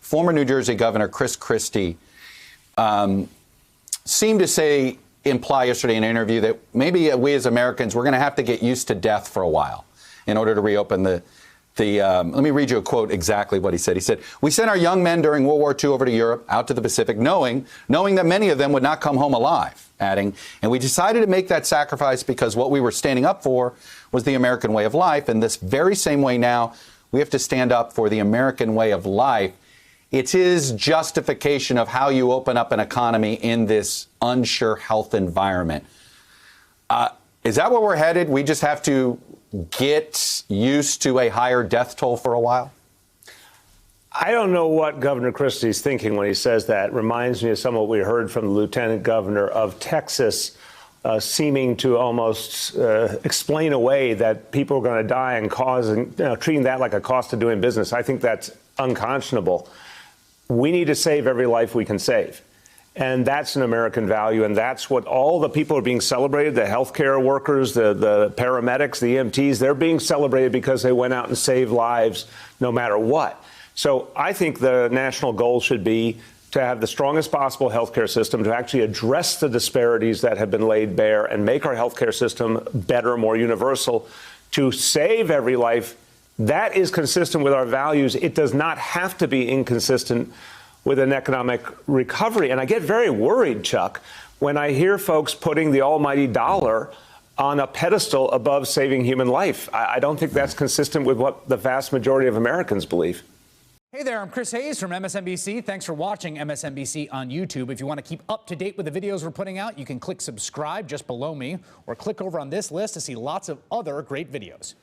former New Jersey Governor Chris Christie seemed to imply yesterday in an interview that maybe we as Americans, we're going to have to get used to death for a while in order to reopen let me read you a quote exactly what he said. He said, "We sent our young men during World War II over to Europe, out to the Pacific, knowing that many of them would not come home alive," adding, "and we decided to make that sacrifice because what we were standing up for was the American way of life. And this very same way now, we have to stand up for the American way of life." It's his justification of how you open up an economy in this unsure health environment. Is that where we're headed? We just have to get used to a higher death toll for a while? I don't know what Governor Christie's thinking when he says that. It reminds me of some of what we heard from the Lieutenant Governor of Texas, seeming to almost explain away that people are going to die and treating that like a cost of doing business. I think that's unconscionable. We need to save every life we can save. And that's an American value, and that's what all the people are being celebrated, the healthcare workers, the paramedics, the EMTs, they're being celebrated because they went out and saved lives no matter what. So I think the national goal should be to have the strongest possible healthcare system, to actually address the disparities that have been laid bare and make our healthcare system better, more universal, to save every life. That is consistent with our values. It does not have to be inconsistent with an economic recovery. And I get very worried, Chuck, when I hear folks putting the almighty dollar on a pedestal above saving human life. I don't think that's consistent with what the vast majority of Americans believe. Hey there, I'm Chris Hayes from MSNBC. Thanks for watching MSNBC on YouTube. If you want to keep up to date with the videos we're putting out, you can click subscribe just below me or click over on this list to see lots of other great videos.